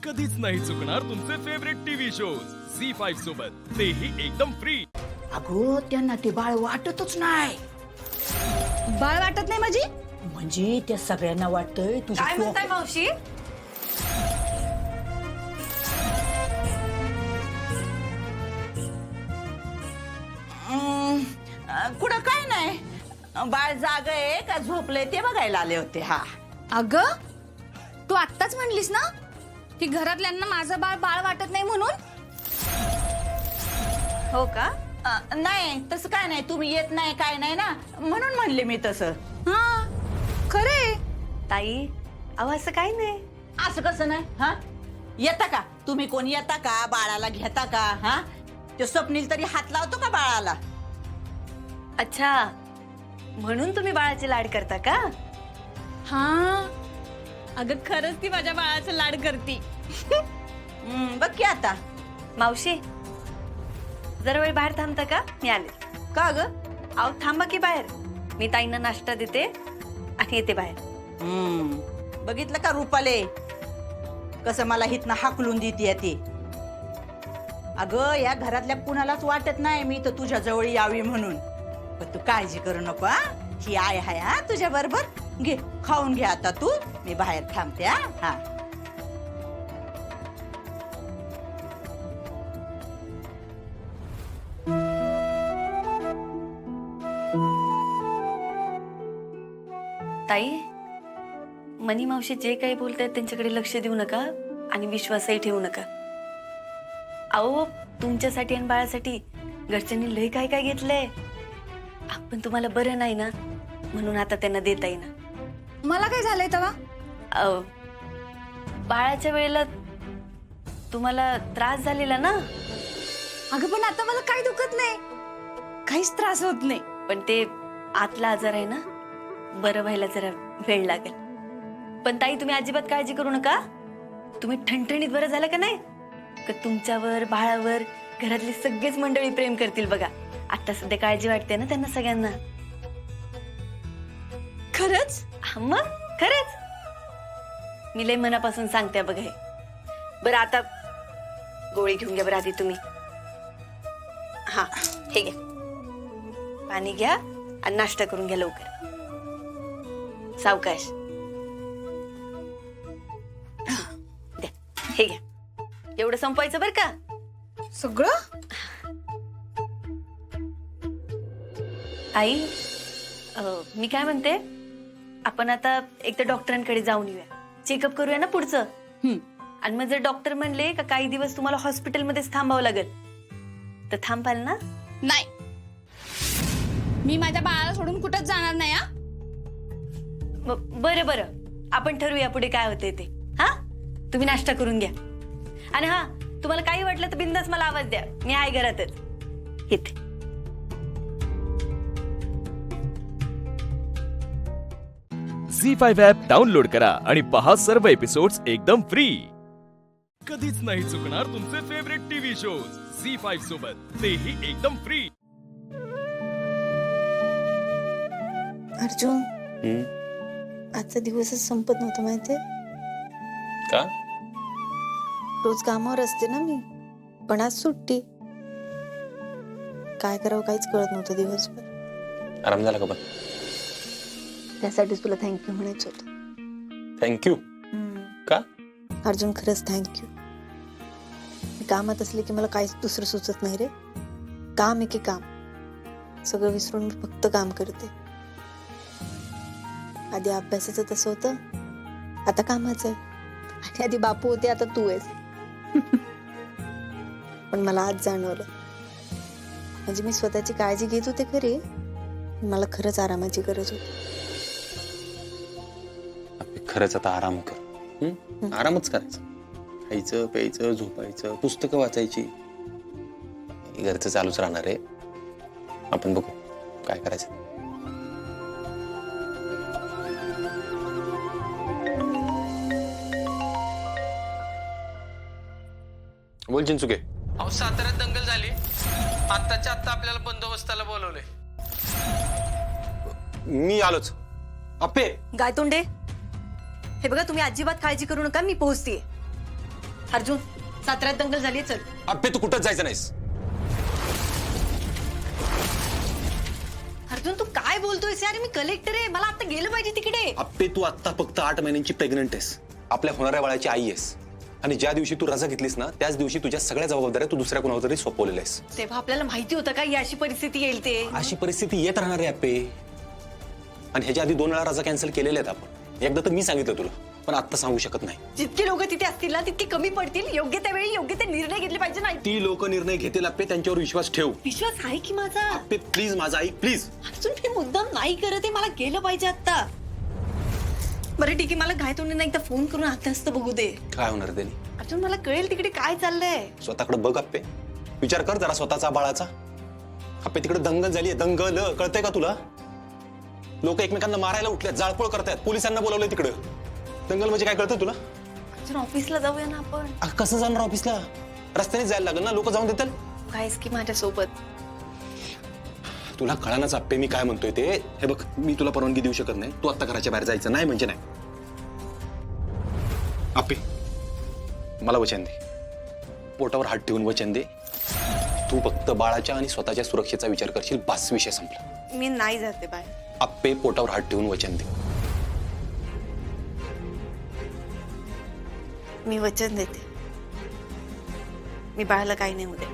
कधीच नाही चुकणार तुमचे फेवरेट टीव्ही शोज झी5 सोबत, तेही एकदम फ्री। अगो त्यांना ते बाळ वाटतच नाही। बाळ वाटत नाही माझी म्हणजे त्या सगळ्यांना वाटतंय तुझी काय म्हणताय मावशी? कुठं काय नाही, बाळ जाग आहे का झोपलंय ते बघायला आले होते। हा अगं तू आत्ताच म्हणलीस ना की घरातल्यांना माझं बाळ बाळ वाटत नाही म्हणून? हो का? नाही तसं काय नाही, तुम्ही येत नाही काय नाही ना म्हणून म्हणले मी तसं। हा खरे ताई अहो असं काही नाही। असं कसं नाही? हा येता का तुम्ही? कोण येता का? बाळाला घेता का? हा ते स्वप्नील तरी हात लावतो का बाळाला? अच्छा म्हणून तुम्ही बाळाचे लाड करता का? हा अगं खरंच ती माझ्या बाळाचं लाड करती। बघ की आता। मावशी जरा वेळ बाहेर थांबता का? मी आले। का ग? अहो थांबा की बाहेर, मी ताईंना नाश्ता देते आणि येते बाहेर। बघितलं का रुपाले कसं मला हितनं हाकलून देते ती? अगं या घरातल्या कुणालाच वाटत नाही मी तर तुझ्या जवळ यावी म्हणून, पण तू काळजी करू नको। हा ही आय हाय हा तुझ्या बरोबर। घे खाऊन घे आता तू, मी बाहेर थांबते। हा ताई मनी मावशी जे काही बोलतायत त्यांच्याकडे लक्ष देऊ नका आणि विश्वासही ठेवू नका। अहो तुमच्यासाठी आणि बाळासाठी घरच्यांनी लय काय काय घेतलंय, पण तुम्हाला बरं नाही ना म्हणून आता त्यांना देता येईना। मला काय झालंय तेव्हा? बाळाच्या वेळेला तुम्हाला त्रास झालेला ना? अगं पण आता मला काही दुखत नाही, काहीच त्रास होत नाही। पण ते आतला आजार आहे ना, बरं व्हायला जरा वेळ लागेल। पण ताई तुम्ही अजिबात काळजी करू नका, तुम्ही ठणठणीत बरं झालं का नाही का तुमच्यावर बाळावर घरातली सगळीच मंडळी प्रेम करतील बघा। आता सध्या काळजी वाटते ना त्यांना सगळ्यांना। खरंच? हा मग खरंच, मी लय मनापासून सांगते बघा हे। बरं आता गोळी घेऊन घ्या बरं आधी तुम्ही। हा हे घ्या, पाणी घ्या आणि नाश्ता करून घ्या लवकर, सावकाश। द्या हे घ्या, एवढं संपवायचं बरं का सगळं? आई मी काय म्हणते, आपण आता एकदा डॉक्टरांकडे जाऊन येऊया, चेकअप करूया ना पुढचं। आणि मग जर डॉक्टर म्हणले का काही दिवस तुम्हाला हॉस्पिटलमध्येच थांबावं लागेल तर थांबाल ना? नाही, मी माझ्या बाळाला सोडून कुठंच जाणार नाही। हा बरं बरं आपण ठरवूया पुढे काय होते ते। हा तुम्ही नाश्ता करून घ्या आणि हा तुम्हाला काही वाटलं तर बिंदास मला आवाज द्या, मी आहे घरातच येते। झी5 ॲप डाउनलोड करा आणि पहा सर्व एपिसोड्स एकदम फ्री। कधीच नाही चुकणार तुमचे फेवरेट टीव्ही शोज झी5 सोबत, तेही एकदम फ्री। अर्जुन आजचा दिवसच संपत नव्हता माहितीये का? रोज कामावर असते ना मी, पण आज सुट्टी। काय करावं काहीच कळत नव्हतं दिवसभर। आराम झाला का पण? त्यासाठीच तुला थँक्यू म्हणायचं होतं। थँक्यू का? अर्जुन खरंच थँक्यू। मी कामात असले की मला काहीच दुसरं सुचत नाही रे। काम आहे की काम, सगळं विसरून मी फक्त काम करते। आधी अभ्यासाचं तसं होतं, आता कामाचं आहे। आणि आधी बापू होते, आता तू आहेस। पण मला आज जाणवलं, म्हणजे मी स्वतःची काळजी घेत होते खरी, मला खरंच आरामाची गरज होती। खरंच आता आराम कर। आरामच करायचा, खायचं प्यायचं झोपायचं, पुस्तकं वाचायची, घरचं चालूच राहणार आहे। आपण बघू काय करायचं। बोल चिंचुके। अहो साताऱ्यात दंगल झाली, आत्ताच्या आत्ता आपल्याला बंदोबस्ताला बोलवले। मी आलोच। गायतोंडे हे बघा, तुम्ही अजिबात काळजी करू नका, मी पोहोचतेय। अर्जुन साताऱ्यात दंगल झाली, चल. आप्पे तू कुठंच जायचं नाहीस. अर्जुन तू काय बोलतोयस यार, मी कलेक्टर आहे, मला आता गेलं पाहिजे तिकडे. आप्पे तू आत्ता फक्त 8 महिन्यांची प्रेग्नंट आहेस, आपल्या होणाऱ्या बाळाची आई आहेस. आणि ज्या दिवशी तू रजा घेतलीस ना त्याच दिवशी तुझ्या सगळ्या जबाबदाऱ्या तू दुसऱ्या कोणावर तरी सोपवलेल्या आहेस. तेव्हा आपल्याला माहिती होतं का ही अशी परिस्थिती येईल ते. अशी परिस्थिती येत राहणार आहे आप्पे. आणि ह्याच्या आधी 2 वेळा रजा कॅन्सल केलेल्या आहेत आपण. एकदा तर मी सांगितलं तुला, पण आता सांगू शकत नाही. जितके लोक तिथे असतील ना तितके कमी पडतील. योग्य त्यावेळी योग्य ते निर्णय घेतले पाहिजे. नाही ती लोक निर्णय घेतील आप्पे, त्यांच्यावर विश्वास ठेव. विश्वास आहे की माझा. आप्पे प्लीज माझा ऐक प्लीज. अर्जुन मी मुद्दाम नाही करत आहे, मला गेलं पाहिजे आता. बरं ठीक आहे, मला घाय तोंडीने एकदा फोन करून आता बघू दे. काय होणार त्यांनी? अर्जुन मला कळेल तिकडे काय चाललंय. स्वतःकडे बघ आप्पे, विचार कर जरा स्वतःचा बाळाचा. आप्पे तिकडे दंगल झाली, दंगल कळतंय का तुला? लोक एकमेकांना मारायला उठल्यात, जाळपोळ करतायत, पोलिसांना बोलावलंय तिकडं. दंगल म्हणजे काय कळतं तुला? अर्जुन ऑफिसला जाऊया ना आपण. कसं जाणार ऑफिसला? रस्त्याने जायला लागेल ना, लोक जाऊन देतील. कायस की माझ्यासोबत. तुला कळानाच आप्पे मी काय म्हणतोय ते. हे बघ, मी तुला परवानगी देऊ शकत नाही. तू आता घराच्या बाहेर जायचं नाही म्हणजे नाही. आप्पे मला वचन दे, पोटावर हात ठेवून वचन दे. तू फक्त बाळाच्या आणि स्वतःच्या सुरक्षेचा विचार करशील, बास, विषय संपला. मी नाही जाते बाहेर. आप्पे पोटावर हात ठेवून वचन दे. मी वचन देते, मी बाळाला काही नाही उद्या.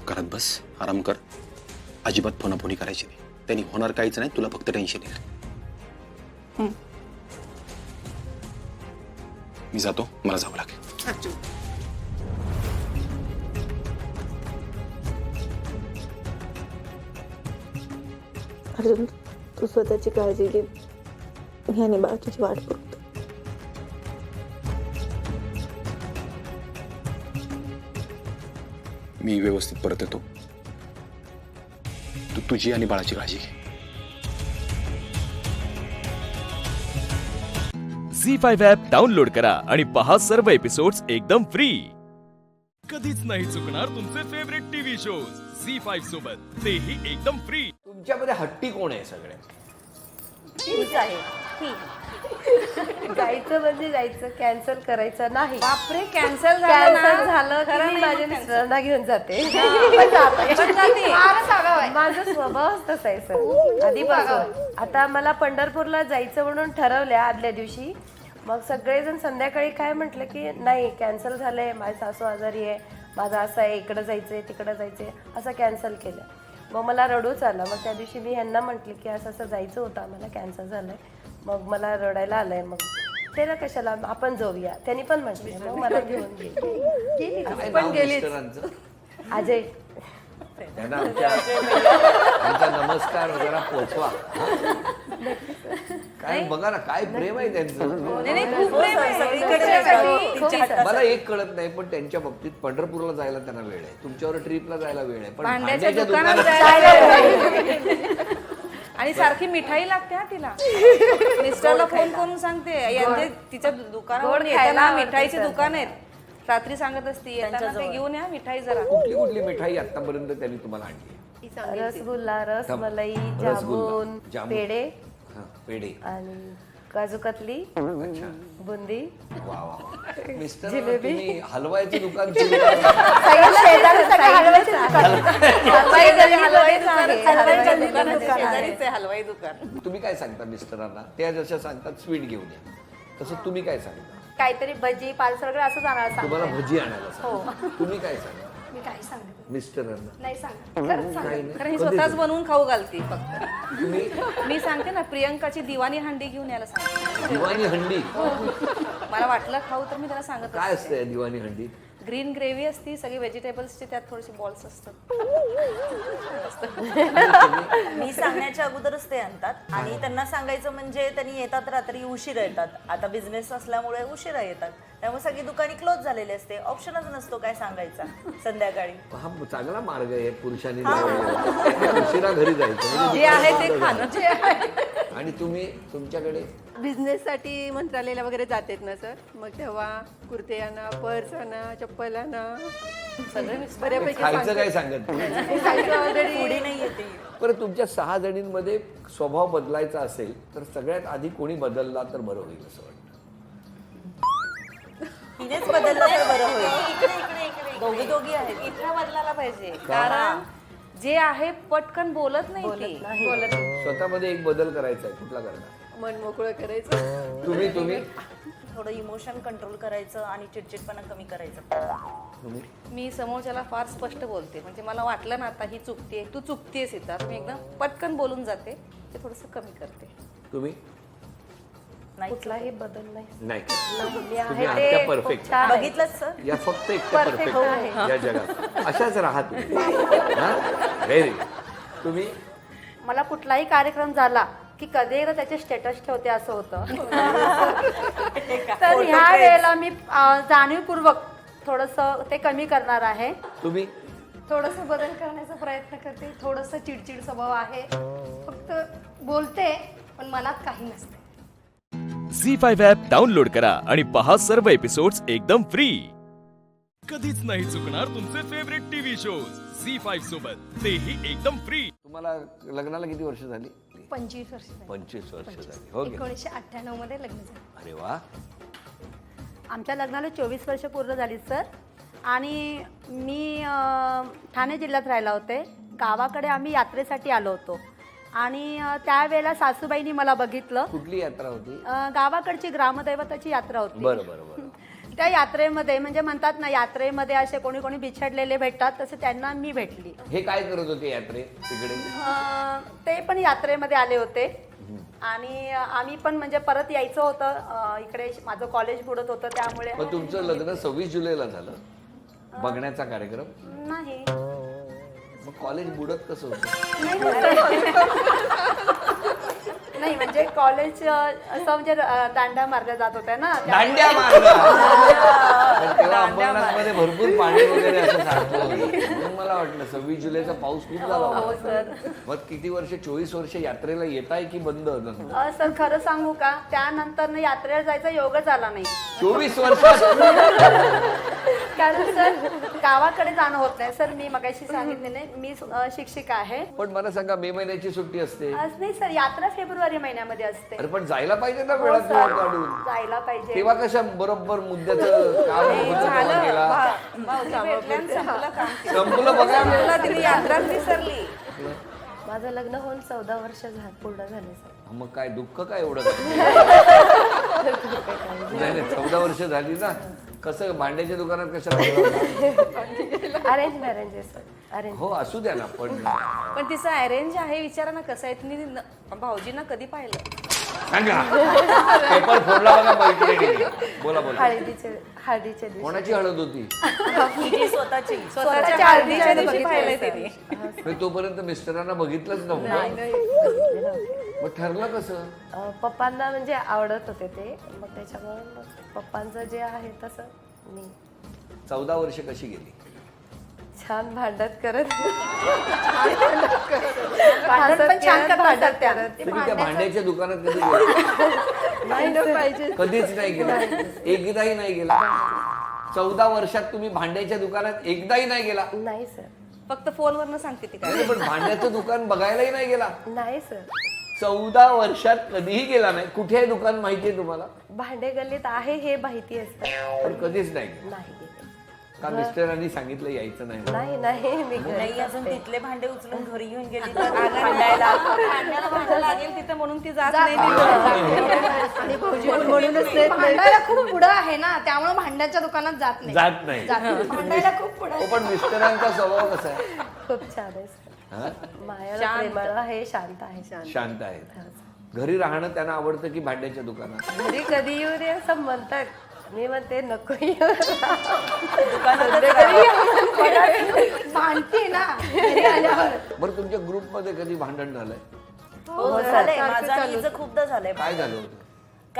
घरात बस, आराम कर. अजिबात फोनाफोनी करायची नाही. त्यांनी होणार काहीच नाही, तुला फक्त टेन्शन येईल. मी जातो, मला जावं लागेल. अर्जुन अर्जुन तू स्वतःची काळजी घे, मी आणि बाळ तुझी वाट बघतो. मी व्यवस्थित परत येतो. तू तुझी आणि बाळाची काळजी घे. झी5 ॲप डाउनलोड करा आणि पहा सर्व एपिसोड्स एकदम फ्री. कधीच नाही चुकणार तुमचे फेवरेट टीव्ही शोज झी5 सोबत, तेही एकदम फ्री. तुमच्यामध्ये हट्टी कोण आहे सगळ्यात? जायचं म्हणजे जायचं, कॅन्सल करायचं नाही. बापरे, कॅन्सल कॅन्सल झालं की मी माझ्या मिस्टरांना घेऊन जाते. माझा स्वभावच तसा आहे सर, आधीपासून. आता मला पंढरपूरला जायचं म्हणून ठरवल्या आदल्या दिवशी. मग सगळेजण संध्याकाळी काय म्हटलं की नाही कॅन्सल झालंय, माझी सासू आजारी आहे, माझं असं आहे, इकडं जायचंय तिकडं जायचंय, असं कॅन्सल केलं. मग मला रडूच आलं. मग त्या दिवशी मी ह्यांना म्हटलं की असं असं जायचं होतं आम्हाला, कॅन्सल झालंय. मग मला रडायला आलंय. मग त्याला कशाला आपण जाऊया, त्यांनी पण म्हटलं. मग मला घेऊन गेली. काय पण नाव गेलीच. मिस्टरांचं? अजय. त्यांना आमचा नमस्कार जरा पोचवा. काय बघा ना, काय प्रेम आहे त्यांचं. मला एक कळत नाही, पण त्यांच्या बाबतीत पंढरपूरला जायला त्यांना वेळ आहे, तुमच्यावर ट्रिपला जायला वेळ आहे, पण भांड्याच्या भांड्याच्या दुकानात दुकानात आणि सारखी मिठाई लागते हा तिला. मिस्टरला फोन करून सांगते यांचे तिच्या दुकानावर येताना मिठाईचे दुकान आहेत. रात्री सांगत असते येताना ते घेऊन या मिठाई जरा. कुठली कुठली मिठाई आतापर्यंत त्यांनी तुम्हाला आणली? रसगुल्ला, रसमलाई, रसगुल्ला, जामून, जामून. पेढे हा, पेढे. आणि काजू कतली, अच्छा, बुंदी. वा वा. मिस्टर तुम्ही हलवायचं दुकान सुरू हलवाई दुकान. तुम्ही काय सांगता मिस्टरांना? त्या जशा सांगतात स्वीट घेऊन या, तसं तुम्ही काय सांगता? काहीतरी भजी पार्सल वगैरे असं जाणार. तुम्हाला भजी आणायला सांगता. तुम्ही काय सांगता मी काय सांगते मिस्टरांना? नाही सांगत. काही नाही. कारण ही स्वतःच बनवून खाऊ घालती फक्त. तुम्ही मी सांगते ना, प्रियंकाची दिवाणी हंडी घेऊन यायला सांगते. दिवाणी हंडी मला वाटलं खाऊ तर मी त्याला सांगत काय असते. असतं या दिवाणी हंडी? ग्रीन ग्रेव्ही असती, सगळी व्हेजिटेबल्सची, त्यात थोडेसे बॉल्स असतात. मी सांगण्याच्या अगोदरच ते आणतात आणि त्यांना सांगायचं म्हणजे त्यांनी येतात रात्री उशिरा येतात. आता बिझनेस असल्यामुळे उशिरा येतात, त्यामुळे सगळी दुकाने क्लोज झालेली असते. ऑप्शनच नसतो काय सांगायचा संध्याकाळी. हा चांगला मार्ग आहे पुरुषांनी उशिरा घरी जायचं. जे आहे ते खाणं. आणि तुम्ही तुमच्याकडे बिझनेससाठी मंत्रालयाला वगैरे जातात ना सर, मग तेव्हा कुर्ते आणा, पर्स आणा, चप्पल आणा, सगळे बऱ्यापैकी खायचं काय सांगत नाही. पुढे नाही येते. बरं, तुमच्या 6 जणींमध्ये स्वभाव बदलायचा असेल तर सगळ्यात आधी कोणी बदलला तर बरं होईल असं वाटतं? तिनेच बदललं तर बरं होईल. दोघी आहेत. इथं बदलायला पाहिजे, कारण जे आहे पटकन बोलत नाही ती. स्वतःमध्ये एक बदल करायचा आहे, कुठला करणार? मन मोकळं करायचं. तुम्ही थोडं इमोशन कंट्रोल करायचं आणि चिडचिडपणा कमी करायचं. मी समोरच्याला फार स्पष्ट बोलते, म्हणजे मला वाटलं ना आता ही चुकतेय, तू चुकतेस इथं, मी एकदम पटकन बोलून जाते, ते थोडंसं कमी करते. तुम्ही कुठलाही बदल नाही. नाही. मी तुम्ही आहे आहात ते त्या परफेक्ट. बघितलं सर, या फक्त एकट्या परफेक्ट या जगात. अशाच राहा तुम्ही. Very good. तुम्ही मला कुठलाही कार्यक्रम झाला की कधी एकदा त्याचे स्टेटस ठेवते असं होतं. तर ह्या वेळेला मी जाणीवपूर्वक थोडंसं ते कमी करणार आहे. तुम्ही थोडंसं बदल करण्याचा प्रयत्न करते. थोडंसं चिडचिड स्वभाव आहे, फक्त बोलते पण मनात काही नसते. झी5 ॲप डाउनलोड करा आणि पहा सर्व एपिसोड्स एकदम फ्री. कधीच नाही चुकणार तुमचे फेवरेट टीव्ही शोज झी5 सोबत, तेही एकदम फ्री. तुम्हाला लग्नाला किती वर्ष झाली? 25 वर्ष झाली. 25 वर्ष झाली. हो, 1998 मध्ये लग्न झालं. अरे वा. आमच्या लग्नाला 24 वर्ष पूर्ण झाली सर. आणि मी ठाणे जिल्ह्यात राहिला होते. गावाकडे आम्ही यात्रेसाठी आलो होतो आणि त्यावेळेला सासूबाईंनी मला बघितलं. कुठली यात्रा होती? गावाकडची ग्रामदैवताची यात्रा होती. बरं बरं बरं. त्या यात्रेमध्ये म्हणजे म्हणतात ना, यात्रेमध्ये असे कोणी कोणी बिछडलेले भेटतात, तसे त्यांना मी भेटली. हे काय करत होते यात्रे तिकडे? ते पण यात्रेमध्ये आले होते आणि आम्ही पण म्हणजे परत यायचं होतं. इकडे माझं कॉलेज बुडत होतं, त्यामुळे. मग तुमचं लग्न 26 जुलैला झालं? बघण्याचा कार्यक्रम नाही. मग कॉलेज बुडत कसं होतं? नाही म्हणजे कॉलेज असं म्हणजे दांड्या मारल्या जात होत्या ना. दांड्या मारल्या. तेव्हा अंबरनाथमध्ये भरपूर पाणी वगैरे असं साठलं होतं. म्हणून मला वाटलं 26 जुलैचा पाऊस खूप झाला होता. मग किती वर्ष? 24 वर्ष यात्रेला येताय की बंद? सर खरं सांगू का, त्यानंतर यात्रेला जायचा योगच आला नाही. 24 वर्षात? कारण सर गावाकडे जाणं होत नाही सर. मी मगाशी सांगितले नाही, मी शिक्षिका आहे. पण मला सांगा, मे महिन्याची सुट्टी असते? आज नाही सर, यात्रा फेब्रुवारी महिन्यामध्ये असते. अरे पण जायला पाहिजे ना वेळात वेळ काढून. जायला पाहिजे. तेव्हा कशा बरोबर मुद्द्याचं काम होतं तेव्हा गेला. संपलं बघा. तिने यात्राच विसरली. माझं लग्न होऊन 14 वर्ष पूर्ण झाले सर. मग काय दुःख काय एवढं? नाही 14 वर्ष झाली ना. कसं भांड्याच्या दुकानात कशाला? अरेंज मॅरेज आहे सर. अरेंज. हो असू द्या ना. पण तिचं अरेंज आहे, विचारा ना कसं आहे. तिने भाऊजींना कधी पाहिलं? सांगा. पेपर फोडला बघा मैत्रिणीने. बोला बोला. हळदीच्या दिवशी. कोणाची हळद होती? स्वतःची. स्वतःच्या हळदीच्या दिवशी पाहिलंय तिने. मग तोपर्यंत मिस्टरांना बघितलंच नव्हतं. मग ठरलं कसं? पप्पांना म्हणजे आवडत होते ते, मग त्याच्यामुळे पप्पांचं जे आहे तसं मी. 14 वर्ष कशी गेली? छान भांडत करत. तुम्ही त्या भांड्याच्या दुकानात कधी गेला? कधीच नाही गेला. एकदाही नाही गेला. 14 वर्षात तुम्ही भांड्याच्या दुकानात एकदाही नाही गेला? नाही सर. फक्त फोनवरनं सांगते ती काय. नाही, पण भांड्याचं दुकान बघायलाही नाही गेला? नाही सर. 14 वर्षात कधीही गेला नाही. कुठे आहे दुकान माहितीये तुम्हाला? भांडे गल्लीत आहे हे माहिती आहे सर. पण कधीच नाही गेला. नाही का मिस्टरांनी सांगितलं यायचं नाही? नाही अजून तिथले भांडे उचलून घरी घेऊन गेली तर भांडायला लागेल तिथं म्हणून ती जात नाही. भांडायला खूप पुढं आहे ना, त्यामुळे भांड्याच्या दुकानात जात नाही. जात नाही. भांडायला खूप पुढं हो, पण मिस्टरांचा स्वभाव कसा आहे? खूप छान आहे सर. हा? मायाला प्रेमळ आहे, शांत आहे. शांत आहे. घरी राहणं त्यांना आवडतं की भांड्याच्या दुकानात? घरी कधी येऊ दे असं म्हणतात. मी म्हणते नको भांडते ना घरी आल्यावर. बरं तुमच्या ग्रुपमध्ये कधी भांडण झालंय? हो झालंय. माझं आणि हिचं खूपदा झालंय. काय झालं होतं?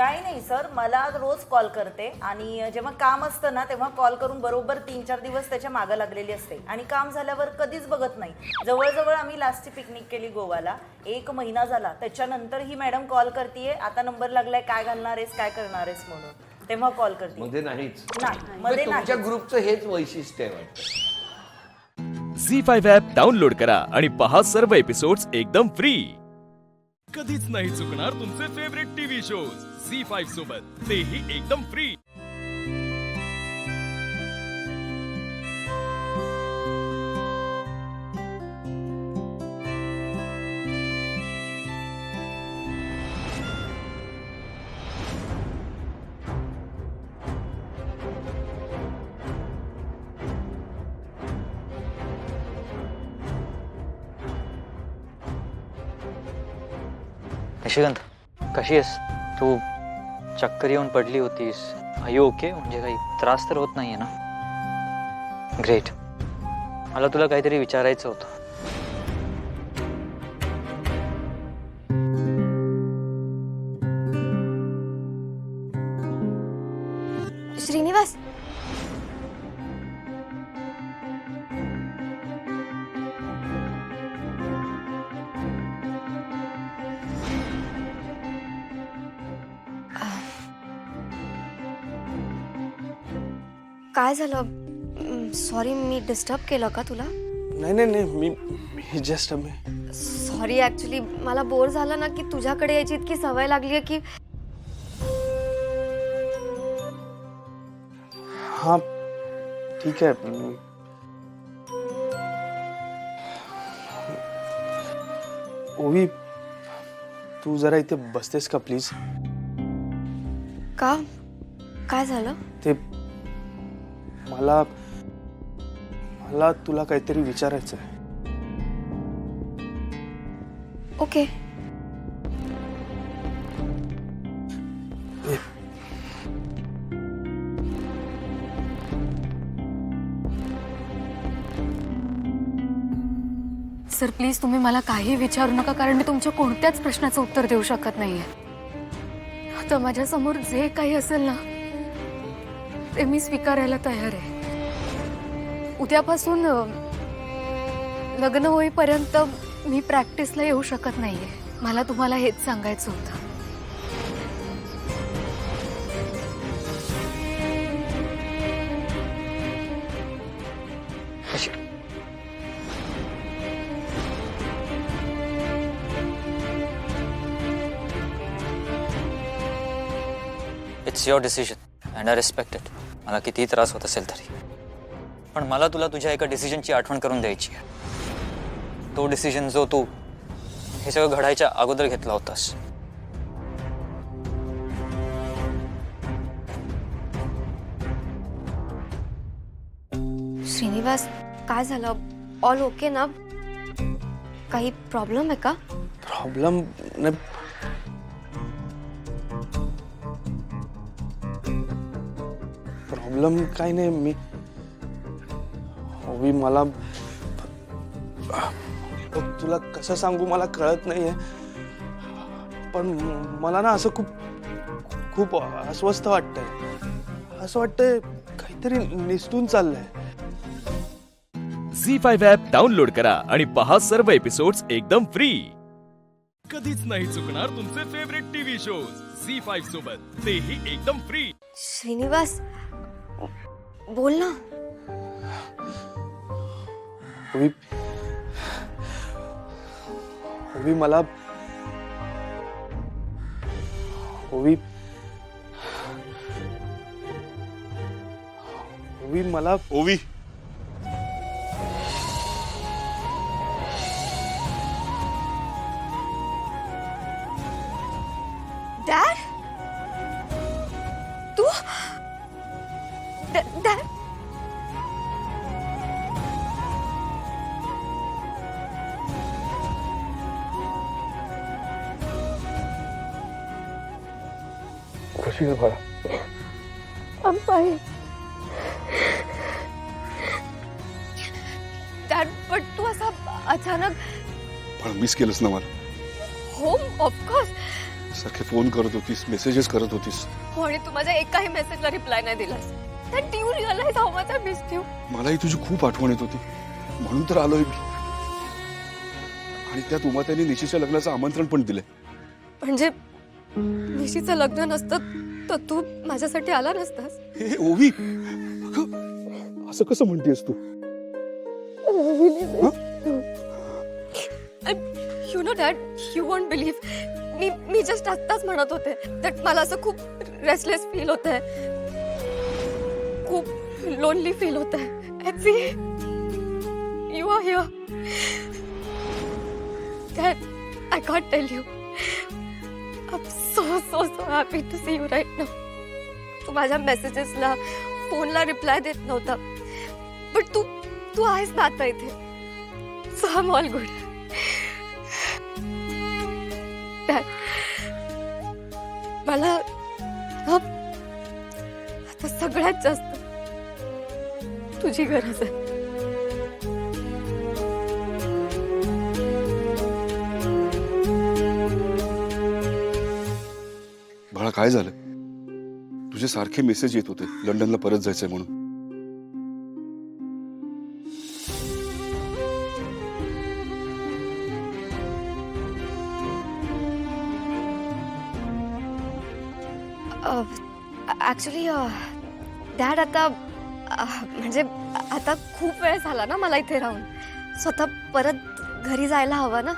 काही नाही सर, मला रोज कॉल करते आणि जेव्हा काम असतं ना तेव्हा कॉल करून बरोबर 3-4 दिवस त्याच्या मागं लागलेली असते आणि काम झाल्यावर कधीच बघत नाही. जवळजवळ आम्ही लास्टची पिकनिक केली गोवाला, 1 महिना झाला. त्याच्यानंतर ही मॅडम कॉल करतेय, आता नंबर लागलाय काय घालणार आहेस काय करणार आहेस म्हणून, तेव्हा कॉल करते. मध्ये नाहीच. नाही मध्ये तुमच्या नाही. ग्रुपचं हेच वैशिष्ट्य आहे वाटतं. झी5 ॲप डाउनलोड करा आणि पहा सर्व एपिसोड्स एकदम फ्री. कधीच नाही चुकणार तुमचे फेवरेट टीव्ही शोज झी5 सोबत, तेही एकदम फ्री. निशिकांत, कशी आहेस तू? चक्कर येऊन पडली होतीस. I you okay? म्हणजे काही त्रास तर होत नाहीये ना? ग्रेट. मला तुला काहीतरी विचारायचं होतं. श्रीनिवास, काय झालं? सॉरी, मी डिस्टर्ब केलं का तुला? नाही नाही नाही, मी जस्ट सॉरी, ॲक्च्युली मला बोर झालं ना की तुझ्याकडे यायची इतकी सवय लागली आहे की. हां ठीक आहे. ओवी, तू जरा इथे बसतेस का प्लीज? का? काय झालं? ते मला तुला काहीतरी विचारायचं आहे. ओके. सर प्लीज तुम्ही मला काही विचारू नका, कारण मी तुमच्या कोणत्याच प्रश्नाचं उत्तर देऊ शकत नाहीये. आता माझ्यासमोर जे काही असेल ना ते मी स्वीकारायला तयार आहे. उद्यापासून लग्न होईपर्यंत मी प्रॅक्टिसला येऊ शकत नाहीये. मला तुम्हाला हेच सांगायचं होतं. It's your decision and I respect it. मला कितीही त्रास होत असेल तरी, पण मला तुला तुझ्या एका डिसिजनची आठवण करून द्यायची आहे. तो डिसिजन जो तू हे सगळं घडायच्या अगोदर घेतला होतास. श्रीनिवास, काय झालं? ऑल ओके ना? काही प्रॉब्लेम आहे का? प्रॉब्लेम नाही. प्रॉब्लेम काही नाही. ओवी, मला तुला कसं सांगू मला कळत नाहीये, पण मला ना असं खूप अस्वस्थ वाटतंय. असं वाटतंय काहीतरी निसटून चाललंय. झी5 ॲप डाउनलोड करा आणि पहा सर्व एपिसोड्स एकदम फ्री. कधीच नाही चुकणार तुमचे फेवरेट टीव्ही शोज झी5 सोबत, तेही एकदम फ्री. श्रीनिवास, बोल ना. ओवी, मला ओवी मला ओवी, डॅड, तू डॅड, कशी आहे बाळा? डॅड, पण तू असा अचानक. पण मिस केलंस ना मला. हो, ऑफकोर्स. सारखे फोन करत होतीस, मेसेजेस करत होतीस. हो, आणि तू माझ्या एकाही मेसेजला रिप्लाय नाही दिलास. Then do you realize how much I missed you? मलाही तुझी खूप आठवण येत होती, म्हणून तर आलोय मी. आणि त्यात उमाताईंनी निशीच्या लग्नाचं आमंत्रण पण दिलंय. म्हणजे निशीचं लग्न नसतं तर तू माझ्यासाठी आला नसतास. हे ओवी, अगं, असं कसं म्हणतेस तू? You know dad, you won't believe, मी जस्ट आत्ताच म्हणत होते दॅट मला असं खूप रेस्टलेस फील होत आहे, खूप लोनली फील होत आहे. And see, you are here. Dad, I can't tell you. I'm so happy to see you right now. तू माझ्या मेसेजेसला, फोनला रिप्लाय देत नव्हता, बट तू आहेस ना आता इथे. So I'm all good. Dad, मला आता सगळ्यात जास्त तुझी गरज आहे. बाळा, काय झालं? तुझे सारखे मेसेज येत होते लंडनला परत जायचंय म्हणून. ऍक्च्युली डॅड, आता म्हणजे आता खूप वेळ झाला ना मला इथे राहून. स्वतः परत घरी जायला हवं ना.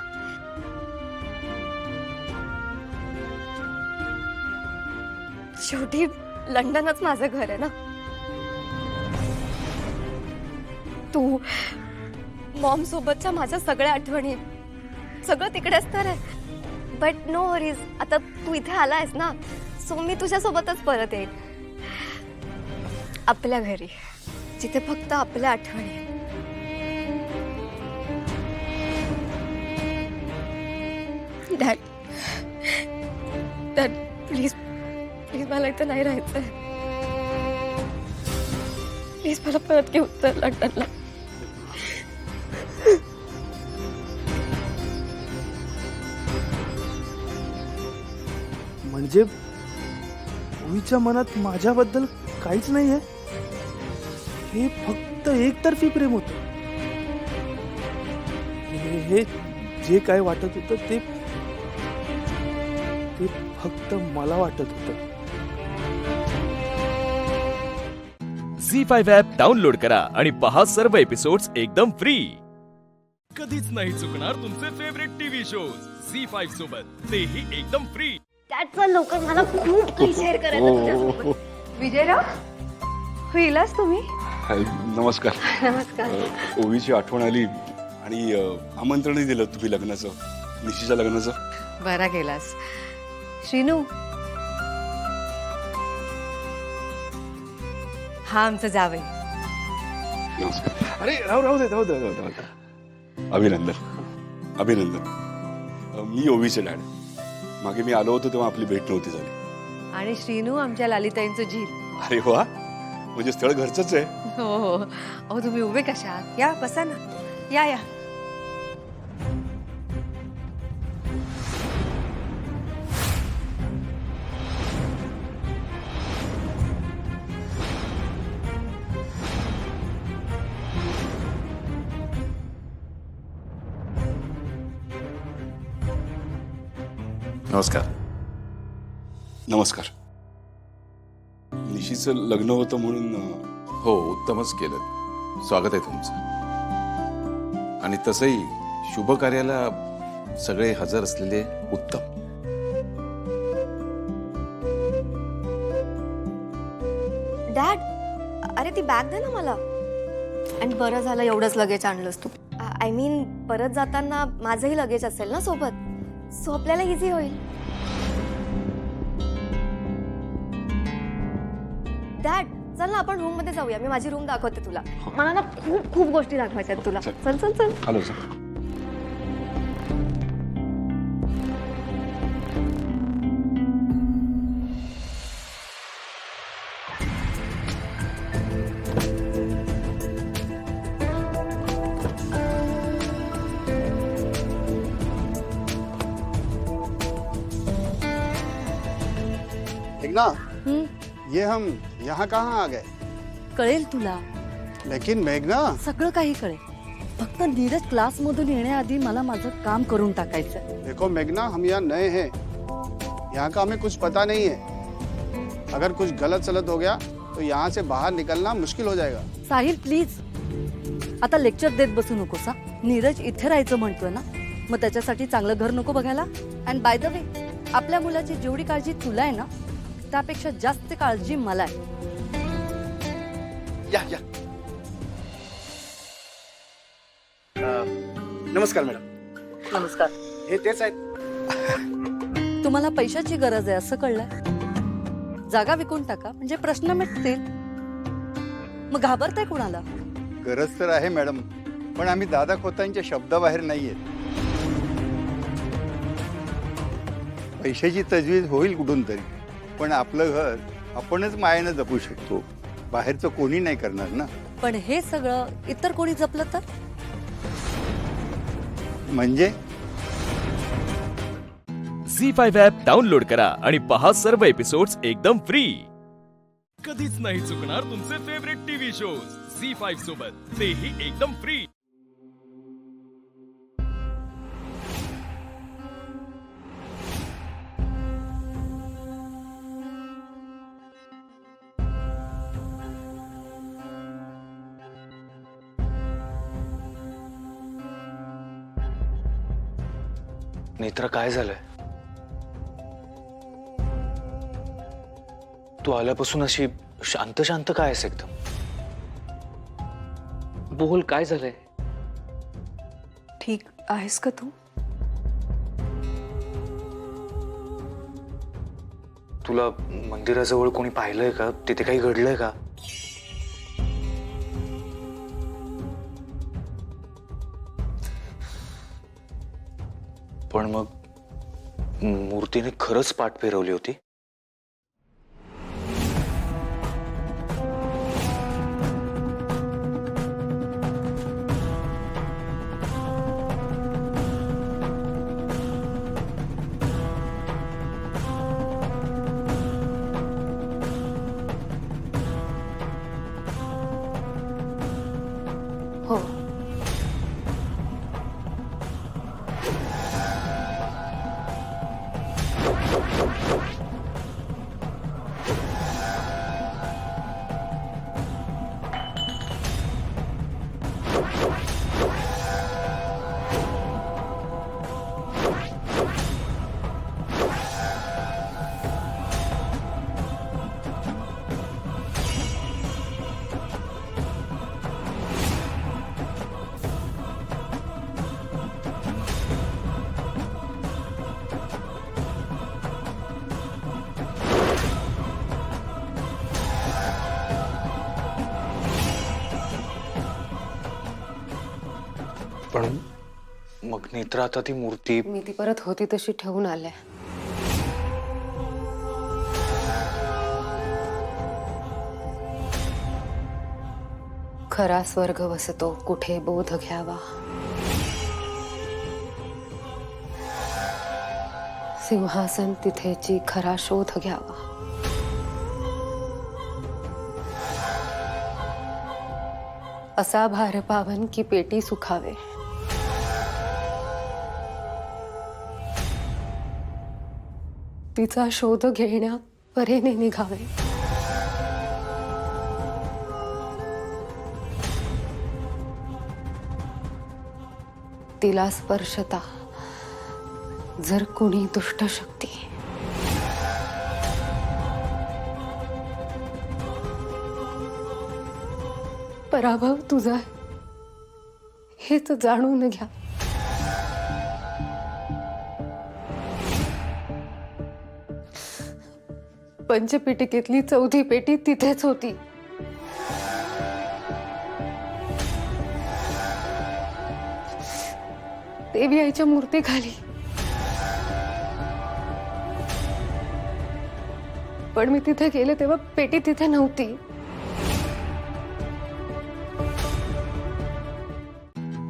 शेवटी लंडनच माझं घर आहे ना. तू मॉम सोबतच्या माझ्या सगळ्या आठवणी, सगळं तिकडेच तर आहे. बट नो वरीज, आता तू इथे आलायस ना, सो मी तुझ्यासोबतच परत येईन आपल्या घरी, जिथे फक्त आपल्या आठवणी आहेत. डॅड, डॅड, प्लीज प्लीज मला इथं नाही राहायचंय. प्लीज मला परत घेऊन चल लंडनला. म्हणजे ओवीच्या मनात माझ्याबद्दल काहीच नाहीये? हे फक्त एकतर्फी प्रेम होतं. हे जे काय वाटत होतं ते फक्त मला वाटत होतं. झी5 ॲप डाउनलोड करा आणि पहा सर्व एपिसोड्स एकदम फ्री. कधीच नाही चुकणार तुमचे फेवरेट टीव्ही शोज झी5 सोबत, तेही एकदम फ्री. त्याचं लोक मला खूप काही शेअर करायचं तुझ्यासोबत. विजयराव, होईलाच तुम्ही? नमस्कार. नमस्कार. ओवीची आठवण आली आणि आमंत्रणही दिलं तुम्ही लग्नाचं, निशीच्या लग्नाचं. बरा केलास. श्रीनू, हा आमचं जावई. नमस्कार. अरे राहू दे. अभिनंदन अभिनंदन. मी ओवीचे डॅड. मागे मी आलो होतो तेव्हा आपली भेट नव्हती झाली. आणि श्रीनू आमच्या लालिताईंचं झील. अरे वा, म्हणजे स्थळ घरचंच आहे. हो. अहो, तुम्ही उभे कशा आहात? या, बसा ना. या. नमस्कार. नमस्कार. निशीचं लग्न होतं म्हणून. हो, उत्तमच केलं. स्वागत आहे तुमचं. आणि तसंही शुभ कार्याला सगळे हजर असलेले उत्तम. डॅड, अरे ती बॅग दे ना मला. आणि बरं झालं एवढंच लगेच आणलंस तू. आय मीन, परत जाताना माझंही लगेच असेल ना सोबत, सो आपल्याला इझी होईल. डॅड, चल ना आपण रूम मध्ये जाऊया. मी माझी रूम दाखवते तुला. मला ना खूप खूप गोष्टी दाखवायच्या आहेत तुला. चल. आलो सर. मेघना, ये हम यहाँ कहाँ आ गए? कळेल तुला, लेकिन मेघना, सगळं काही कळेल. फक्त नीरज क्लास मधून येण्याआधी मला माझं काम करून टाकायचं. देखो मेघना, हम यहाँ नए हैं, यहाँ का हमें कुछ पता नहीं है. अगर कुछ गलत सलत हो गया तो यहाँ से बाहर निकलना मुश्किल हो जाएगा. साहिल प्लीज, आता लेक्चर देत बसू नकोस हा. नीरज इथे राहायचं म्हणतोय ना, मग त्याच्यासाठी चांगलं घर नको बघायला. अँड बाय द वे, आपल्या मुलाची जेवढी काळजी तुला आहे ना, त्यापेक्षा जास्त काळजी मला आहे. या या. नमस्कार मॅडम. नमस्कार. हे तेच आहेत. तुम्हाला पैशाची गरज आहे असं कळलंय. जागा विकून टाका म्हणजे प्रश्न मिटतील. मग घाबरताय कुणाला? गरज तर आहे मॅडम, पण आम्ही दादा खोतांच्या शब्दाबाहेर नाहीये. पैशाची तजवीज होईल कुठून तरी, पण आपलं घर आपणच मायेनं जपू शकतो. बाहेरचं कोणी नाही करणार ना. पण हे सगळं इतर कोणी जपलं तर? म्हणजे झी5 ॲप डाउनलोड करा आणि पहा सर्व एपिसोड्स एकदम फ्री. कधीच नाही चुकणार तुमचे फेवरेट टीव्ही शोज झी5 सोबत, तेही एकदम फ्री. नेत्रा, काय झालंय? तू आल्यापासून अशी शांत शांत काय आहेस एकदम? बोल, काय झालंय? ठीक आहेस का तू? तुला मंदिराजवळ कोणी पाहिलंय का? तिथे काही घडलंय का? पण मग मूर्तीने खरंच पाठ फिरवली होती? हो. पण मग नेत्रा, आता ती मूर्ती मी ती परत होती तशी ठेवून आले. खरा स्वर्ग वसतो कुठे बोध घ्यावा. सिंहासन तिथेची खरा शोध घ्यावा. असा भार पावन की पेटी सुखावे. तिचा शोध घेण्या परेने निघावे. तिला स्पर्शता जर कोणी दुष्ट शक्ती पराभव तुझा हेच जाणून घ्या. पंचपेटिकेतली चौथी पेटी तिथेच होती. देवी आईच्या मूर्तीखाली. पण मी तिथे गेले तेव्हा पेटी तिथे नव्हती.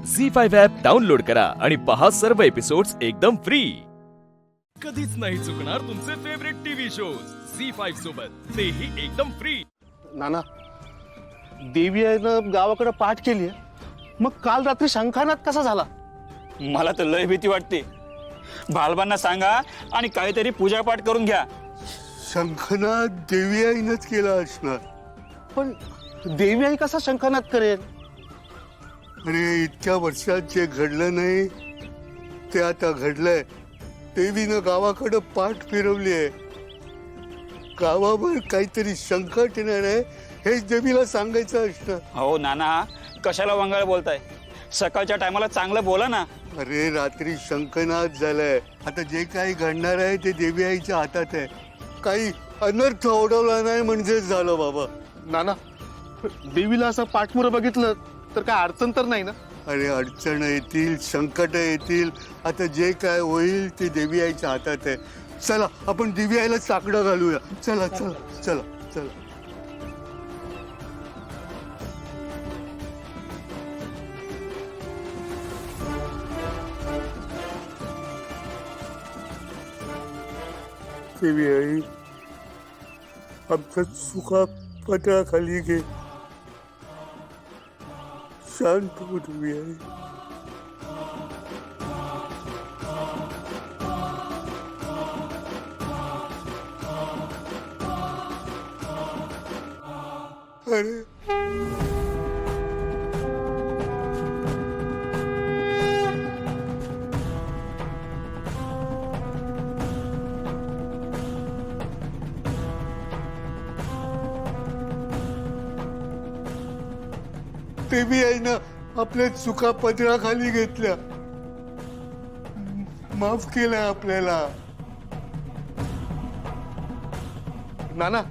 झी5 ॲप डाउनलोड करा आणि पहा सर्व एपिसोड्स एकदम फ्री. कधीच नाही चुकणार तुमचे फेवरेट टीव्ही शोज झी5 सोबत तेही एकदम फ्री. नाना, देवी आईनं गावाकडे पाठ केली मग काल रात्री शंखानाद कसा झाला? मला तर लय भीती वाटते. बालबांना सांगा आणि काहीतरी पूजापाठ करून घ्या. शंखनाद देवी आईनंच केला असणार. पण देवी आई कसा शंखानाद करेल? अरे इतक्या वर्षात जे घडलं नाही ते आता घडलंय. देवीनं गावाकडं पाठ फिरवली आहे. गावावर काहीतरी संकट येणार आहे हेच देवीला सांगायचं असतं. हो नाना, कशाला वंगाळ बोलताय? सकाळच्या टायमाला चांगलं बोला ना. अरे रात्री शंखनाद झालाय. आता जे काही घडणार आहे ते देवी आईच्या हातात आहे. काही अनर्थ ओढवला नाही म्हणजे झालं बाबा. नाना, देवीला असं पाठमुरं बघितलं तर काय अडचण तर नाही ना? अरे अडचण येतील, संकट येतील. आता जे काय होईल ते देवी आईच्या हातात आहे. चला आपण देवी आईला चाकडं घालूया. चला चला चला चला. देवी आई आमच्या सुखा पत्राखाली घे. शांत हो देवी आई. अरे देवी आईनं आपल्या चुका पदराखाली घेतल्या. माफ केलं आपल्याला. नाना,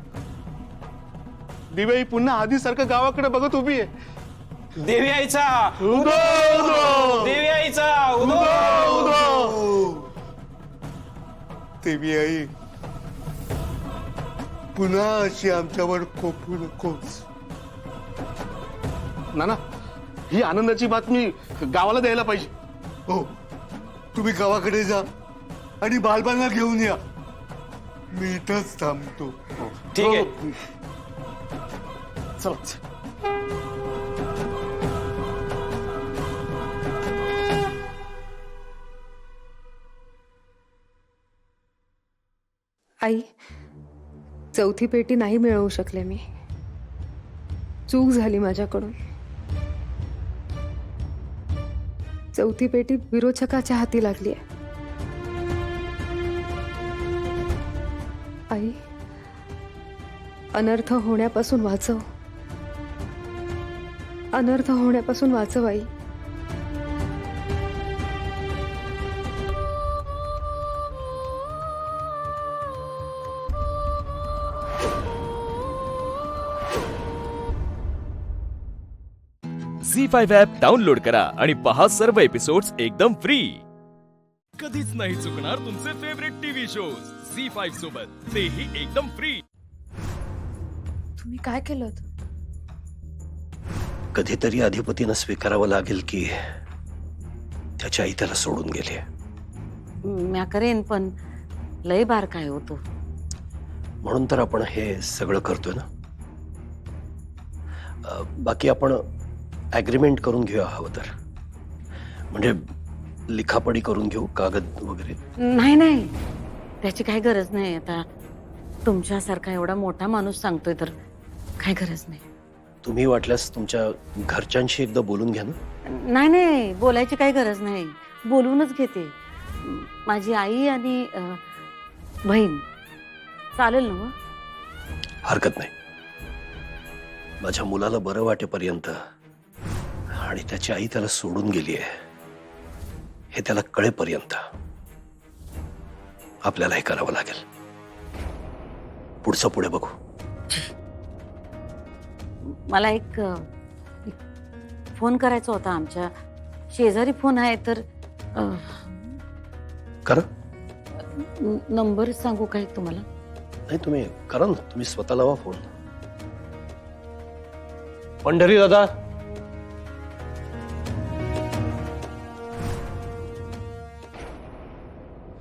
देवी आई पुन्हा आधीसारखं गावाकडे बघत उभी आहे. देवी आईचा उदो उदो, देवी आईचा उदो उदो. देवी आई पुन्हा अशी आमच्यावर कोपू नकोस. नाना, ही आनंदाची बातमी गावाला द्यायला पाहिजे. हो, तुम्ही गावाकडे जा आणि बालबांना घेऊन या. मी इथंच थांबतो. ठीक आहे. हो. चला. आई, चौथी पेटी नाही मिळवू शकले मी. चूक झाली माझ्याकडून. चौथी पेटी विरोचकाच्या हाती लागली आहे. आई, अनर्थ होण्यापासून वाचव. अनर्थ होण्यापासून वाचव आई. झी5 ॲप डाउनलोड करा आणि पहा सर्व एपिसोड्स एकदम फ्री. कधीच नाही चुकणार तुमचे फेवरेट टीव्ही शोज झी5 सोबत तेही एकदम फ्री. तुम्ही काय केलं? कधीतरी अधिपतीनं स्वीकारावं लागेल की त्याची आई त्याला सोडून गेली. म्या करेन पण लय बार काय होतो म्हणून तर आपण हे सगळं करतोय ना. बाकी आपण ॲग्रीमेंट करून घेऊया हवं तर. म्हणजे लिखापडी करून घेऊ, कागद वगैरे. नाही नाही, त्याची काही गरज नाही. आता तुमच्यासारखा एवढा मोठा माणूस सांगतोय तर काही गरज नाही. तुम्ही वाटल्यास तुमच्या घरच्यांशी एकदा बोलून घ्या ना. नाही नाही, बोलायची काही गरज नाही. बोलूनच घेते. माझी आई आणि बहीण चालेल ना? हरकत नाही. माझ्या मुलाला बरं वाटेपर्यंत आणि त्याची आई त्याला सोडून गेली आहे हे त्याला कळेपर्यंत आपल्याला हे करावं लागेल. पुढचं पुढे बघू. मला एक फोन करायचा होता. आमच्या शेजारी फोन आहे तर करा. नंबर सांगू काय तुम्हाला? नाही, तुम्ही करा ना. तुम्ही स्वतः लावा फोन. पंढरी दादा,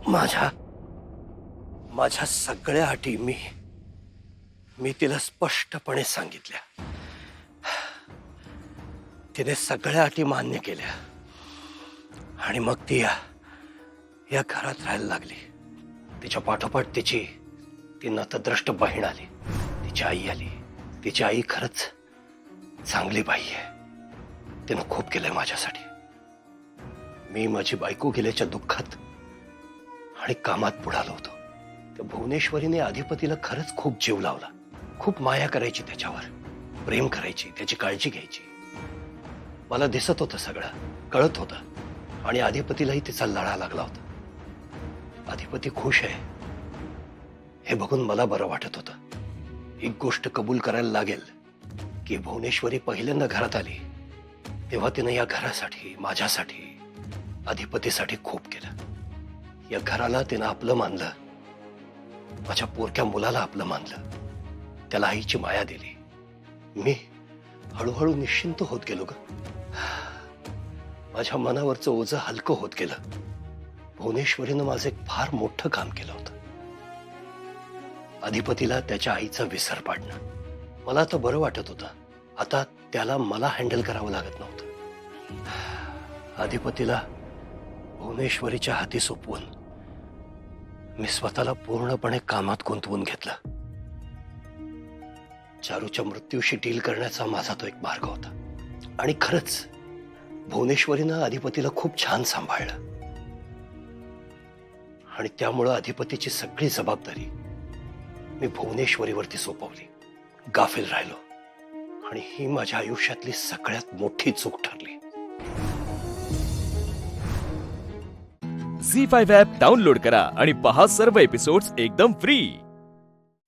माझ्या माझ्या सगळ्या अटी मी तिला स्पष्टपणे सांगितल्या. तिने सगळ्या अटी मान्य केल्या आणि मग ती या घरात राहायला लागली. तिच्या पाठोपाठ ती नतद्रष्ट बहीण आली, तिची आई आली. तिची आई खरंच चांगली बाई आहे. तिनं खूप केलंय माझ्यासाठी. मी माझी बायको गेल्याच्या दुःखात आणि कामात बुडालो होतो. त्या भुवनेश्वरीने अधिपतीला खरंच खूप जीव लावला. खूप माया करायची त्याच्यावर, प्रेम करायची, त्याची काळजी घ्यायची. मला दिसत होतं, सगळं कळत होतं. आणि अधिपतीलाही तिचा लढा लागला होता. अधिपती खुश आहे हे बघून मला बरं वाटत होतं. एक गोष्ट कबूल करायला लागेल की भुवनेश्वरी पहिल्यांदा घरात आली तेव्हा तिने या घरासाठी, माझ्यासाठी, अधिपतीसाठी खूप केलं. या घराला तिनं आपलं मानलं, माझ्या पोरक्या मुलाला आपलं मानलं, त्याला आईची माया दिली. मी हळूहळू निश्चिंत होत गेलो ग. माझ्या मनावरचं ओझं हलकं होत गेलं. भुवनेश्वरीनं माझं एक फार मोठं काम केलं होतं. अधिपतीला त्याच्या आईचा विसर पाडणं. मला आता बरं वाटत होतं. आता त्याला मला हँडल करावं लागत नव्हतं. अधिपतीला भुवनेश्वरीच्या हाती सोपवून मी स्वतःला पूर्णपणे कामात गुंतवून घेतलं. चारूच्या मृत्यूशी डील करण्याचा माझा तो एक मार्ग होता. आणि खरंच भुवनेश्वरीनं अधिपतीला खूप छान सांभाळलं. आणि त्यामुळं अधिपतीची सगळी जबाबदारी मी भुवनेश्वरीवरती सोपवली. गाफील राहिलो आणि ही माझ्या आयुष्यातली सगळ्यात मोठी चूक ठरली. झी5 ॲप डाउनलोड करा आणि पहा सर्व एपिसोड्स एकदम फ्री.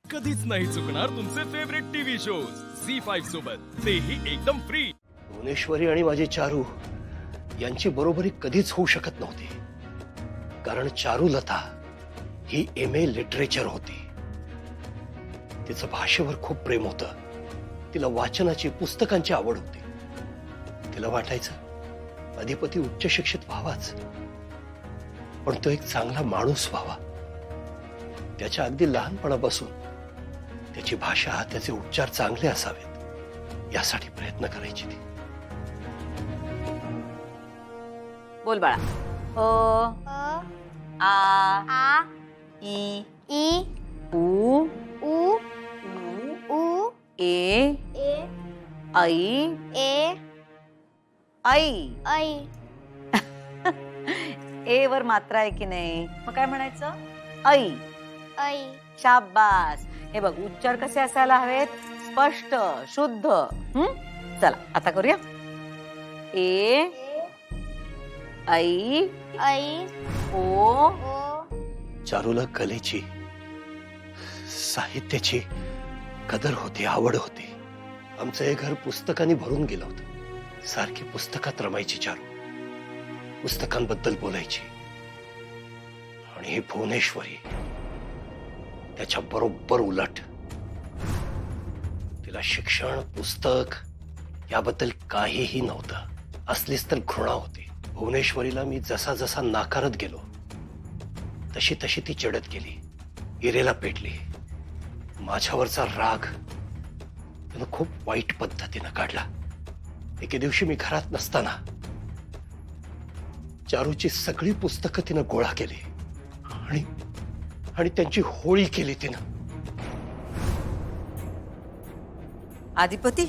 कधीच नाही चुकणार तुमचे फेवरेट टीव्ही शोज झी5 सोबत, तेही एकदम फ्री. भुवनेश्वरी आणि माझी चारू यांची बरोबरी कधीच होऊ शकत नव्हती. कारण चारुलता ही MA लिटरेचर होती. तिचं भाषेवर खूप प्रेम होतं. तिला वाचनाची, पुस्तकांची आवड होती. तिला वाटायचं अधिपती उच्च शिक्षित व्हावाच, पण तो एक चांगला माणूस व्हावा. त्याच्या अगदी लहानपणापासून त्याची भाषा, त्याचे उच्चार चांगले असावेत यासाठी प्रयत्न करायची ती. बोल बाळा. अ आ ई उ ए आई आई. ए वर मात्रा आहे की नाही, मग काय म्हणायचं? आई. शाबास. हे बघ, उच्चार कसे असायला हवेत? स्पष्ट, शुद्ध. चला आता करूया. ए आई ओ. चारूला कलेची, साहित्याची कदर होती, आवड होती. आमचं हे घर पुस्तकांनी भरून गेलं होतं. सारखी पुस्तकात रमायची चारू, पुस्तकांबद्दल बोलायची. आणि ही भुवनेश्वरी त्याच्या बरोबर उलट. तिला शिक्षण, पुस्तक याबद्दल काहीही नव्हतं. असलीच तर घृणा होती. भुवनेश्वरीला मी जसा जसा नाकारत गेलो तशी तशी ती चिडत गेली, इरेला पेटली. माझ्यावरचा राग तिनं खूप वाईट पद्धतीनं काढला. एके दिवशी मी घरात नसताना चारूची सगळी पुस्तकं तिनं गोळा केली आणि त्यांची होळी केली तिनं. अधिपती,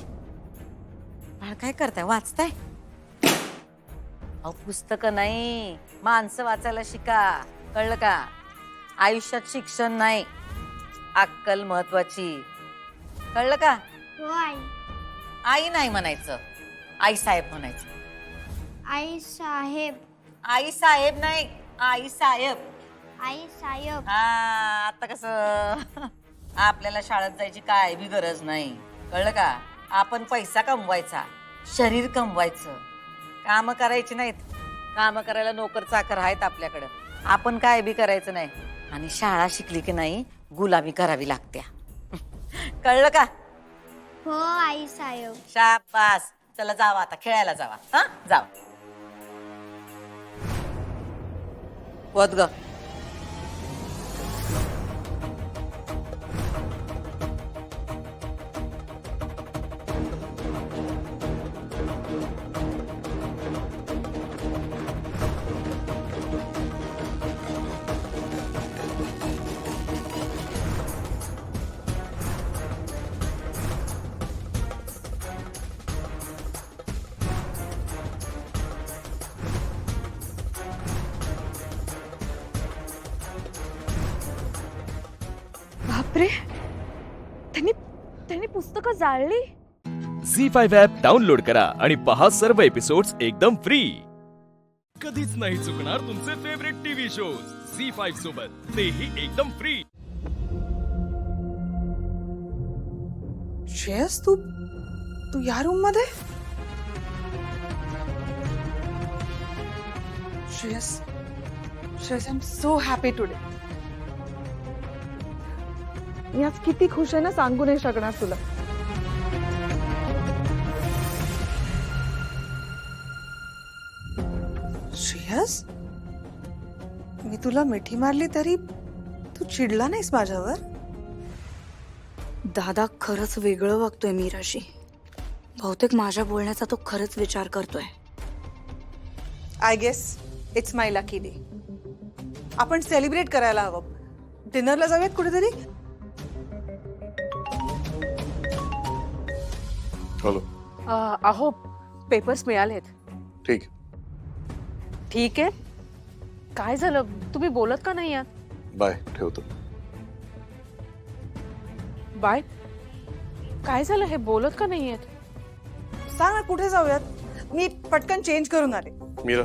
काय करताय? वाचताय? अहो, पुस्तकं नाही, माणसं वाचायला शिका. कळलं का? आयुष्यात शिक्षण नाही, अक्कल महत्वाची. कळलं का? आई नाही म्हणायचं, आई साहेब म्हणायचं. आई साहेब. आई साहेब नाही, आई साहेब. आई साहेब. हा, आता कसं आपल्याला शाळेत जायची काय बी गरज नाही. कळलं का? आपण पैसा कमवायचा, शरीर कमवायचं, काम करायची नाहीत. काम करायला नोकर चाकर आहेत आपल्याकडं. आपण काय बी करायचं नाही. आणि शाळा शिकली की नाही गुलामी करावी लागते. कळलं का? हो आई साहेब. शाबास. चला जावा आता, खेळायला जावा. हा, जावा. वद ग. बापरे, त्यांनी पुस्तकं जाळली. झी5 ॲप डाउनलोड करा आणि पहा सर्व एपिसोड्स एकदम फ्री. कधीच नाही चुकणार तुमचे फेवरेट टीव्ही शोज झी5 सोबत, तेही एकदम फ्री. श्रेयस, तू या रूम मध्ये? Shreyas, I am so happy today. मी आज किती खुश आहे ना, सांगू नाही शकणार तुला. श्रेयस, मी तुला मिठी मारली तरी तू चिडला नाहीस माझ्यावर? दादा खरंच वेगळं वागतोय मीराशी. बहुतेक माझ्या बोलण्याचा तो खरंच विचार करतोय. I guess it's my lucky day. आपण सेलिब्रेट करायला हवं. डिनरला जाऊयात कुठेतरी. हॅलो. अहो, पेपर्स मिळालेत. ठीक. ठीक आहे. काय झालं, तुम्ही बोलत का नाही आहात? बाय, ठेवतो. बाय. काय झालं, हे बोलत का नाही आहेत? सांग ना, कुठे जाऊयात? मी पटकन चेंज करून आले. मीरा,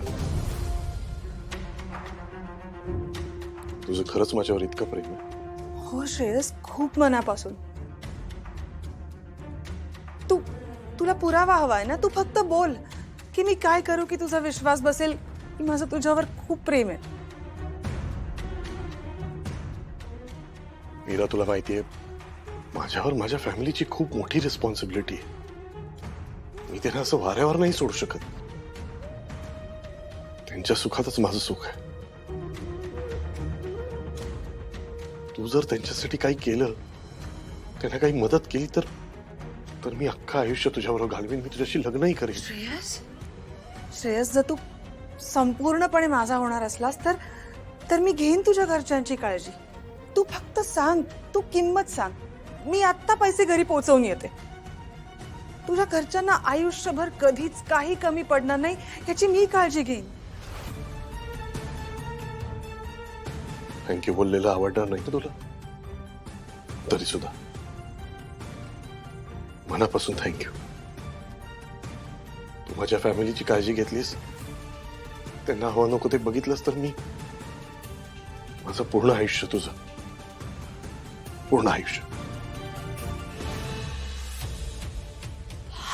तुझं खरंच माझ्यावर इतकं प्रेम आहे? हो श्रेयस, खूप मनापासून. तुला पुरावा हवाय ना? तू फक्त बोल की मी काय करू की तुझा विश्वास बसेल की माझं तुझ्यावर खूप प्रेम आहे. मीरा, तुला माहितीये, माझ्यावर माझ्या फॅमिलीची खूप मोठी रिस्पॉन्सिबिलिटी आहे. मी त्यांना असं वाऱ्यावर नाही सोडू शकत. त्यांच्या सुखातच माझं सुख आहे. तू जर त्यांच्यासाठी काही केलं, त्यांना काही मदत केली तर मी अख्खं आयुष्य तुझ्याबरोबर घालवीन. मी तुझ्याशी लग्नही करेन. श्रेयस, जर तू संपूर्णपणे माझा होणार असलास तर मी घेईन तुझ्या घरच्यांची काळजी. तू फक्त सांग, तू किंमत सांग. मी आत्ता पैसे घरी पोहोचवून येते. तुझ्या घरच्यांना आयुष्यभर कधीच काही कमी पडणार नाही याची मी काळजी घेईन. थँक्यू बोललेलं आवडणार नाही का तुला? तरी सुद्धा मनापासून थँक्यू. तू माझ्या फॅमिलीची काळजी घेतलीस, त्यांना हवं नको ते बघितलंस, तर मी माझं पूर्ण आयुष्य तुझं, पूर्ण आयुष्य.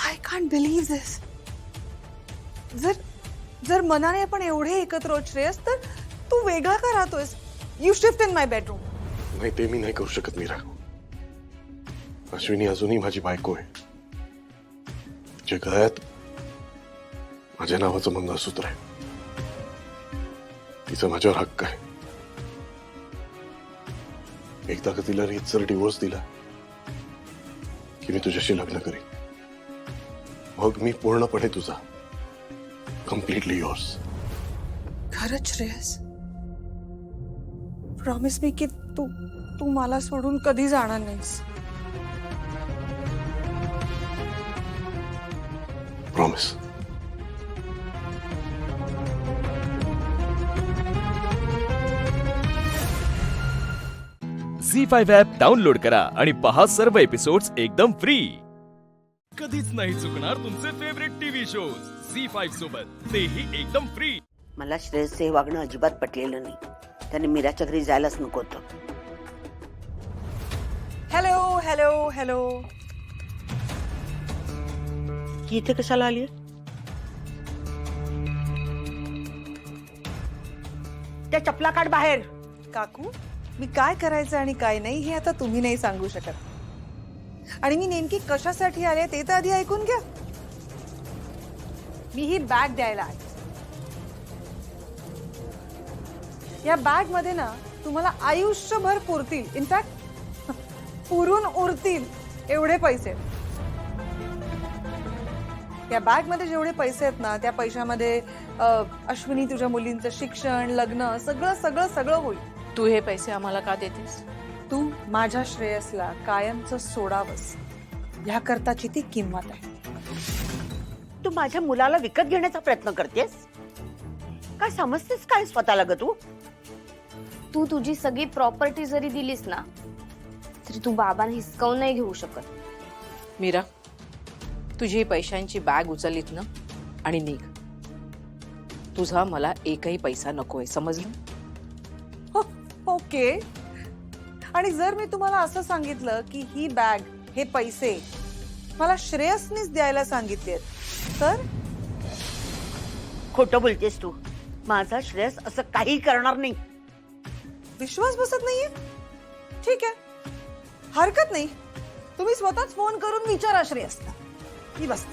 आय कांट बिलीव्ह दिस. जर मनाने आपण एवढे एकत्र आहोत श्रेयस, तर तू वेगळा का राहतोयस? You shift in my bedroom. नाही, ते मी नाही करू शकत मीरा. अश्विनी अजूनही माझी बायको आहे. जे गळ्यात माझ्या नावाचं मंगळसूत्र आहे. तिचा माझ्यावर हक्क आहे. एकदा का तिला रीतसर डिवोर्स दिला की मी तुझ्याशी लग्न करीन. मग मी पूर्णपणे तुझा, कम्प्लिटली योर्स. खरंच श्रेयस? प्रॉमिस मी की तू मला सोडून कधी जाणार नाहीस. प्रॉमिस. झी5 ॲप डाउनलोड करा आणि पहा सर्व एपिसोड्स एकदम फ्री. कधीच नाही चुकणार तुमचे फेवरेट टीव्ही शोज झी5 सोबत, तेही एकदम फ्री. मला श्रेयसचं हे वागणं अजिबात पटलेलं नाही. त्याने मीराच्या घरी जायलाच नको होतं. Hello hello hello. की इथे कशाला आली? त्या चपला काढ बाहेर. काकू, मी काय करायचं आणि काय नाही हे आता तुम्ही नाही सांगू शकत. आणि मी नेमकी कशासाठी आले ते तर आधी ऐकून घ्या. मी ही बॅग द्यायला आहे. या बॅग मध्ये ना तुम्हाला आयुष्यभर पुरतील, इनफॅक्ट पुरून उरतील एवढे पैसे. या बॅग मध्ये जेवढे पैसे आहेत ना, त्या पैशामध्ये अश्विनी तुझ्या मुलींचं शिक्षण, लग्न, सगळं सगळं सगळं होईल. तू हे पैसे आम्हाला का देतेस? तू माझ्या श्रेयसला कायमचं सोडावंस ह्या करताची ती किंमत आहे. तू माझ्या मुलाला विकत घेण्याचा प्रयत्न करतेस? काय समजतेस काय स्वतःला ग तू? तू तुझी सगळी प्रॉपर्टी जरी दिलीस ना, तरी तू बाबांना हिसकावून नाही घेऊ शकत. मीरा, तुझी पैशांची बॅग उचललीत ना आणि निघ. तुझा मला एकही पैसा नकोय, समजलं? ओके. आणि जर मी तुम्हाला असं सांगितलं की ही बॅग, हे पैसे मला श्रेयसनीच द्यायला सांगितलेत तर? खोटं बोलतेस तू. माझा श्रेयस असं काही करणार नाही. विश्वास बसत नाहीये? ठीक आहे, हरकत नाही. तुम्ही स्वतःच फोन करून विचारा श्रेयसला. मी बस.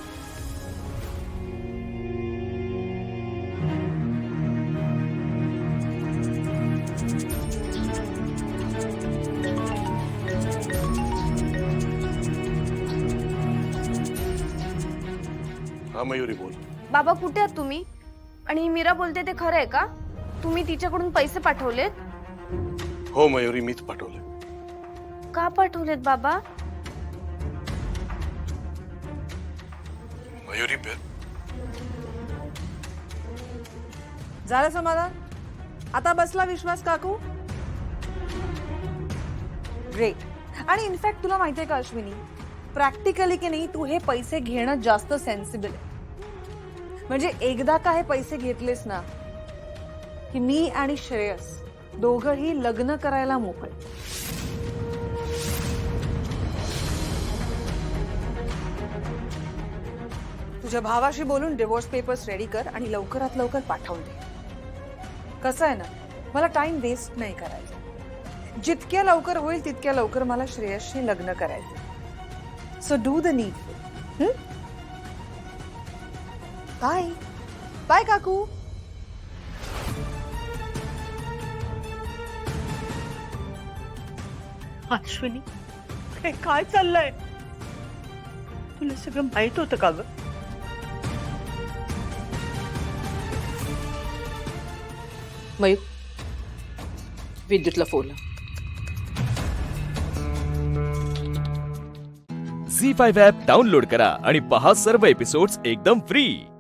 हा मयुरी बोल. बाबा कुठे आहात तुम्ही? आणि मीरा बोलते ते खरं आहे का? तुम्ही तिच्याकडून पैसे पाठवलेत? हो मयुरी, मीच पाठवले. का पाठवलेत बाबा? मयुरी झालं समाधान? आता बसला विश्वास काकू? ग्रेट. आणि इनफॅक्ट तुला माहितीये का अश्विनी, प्रॅक्टिकली की नाही तू हे पैसे घेणं जास्त सेन्सिबल आहे. म्हणजे एकदा का हे पैसे घेतलेस ना की मी आणि श्रेयस दोघंही लग्न करायला मोकळे. तुझ्या भावाशी बोलून डिवोर्स पेपर्स रेडी कर आणि लवकरात लवकर पाठवून दे. कसं आहे ना, मला टाइम वेस्ट नाही करायचा. जितक्या लवकर होईल तितक्या लवकर मला श्रेयसशी लग्न करायचं. So do the need. Bye bye काकू. अश्विनी, हे काय चाललंय? तुला सगळं माहित होतं का ग? मयूर, विद्युतला फोन. झी5 ॲप डाउनलोड करा आणि पहा सर्व एपिसोड्स एकदम फ्री.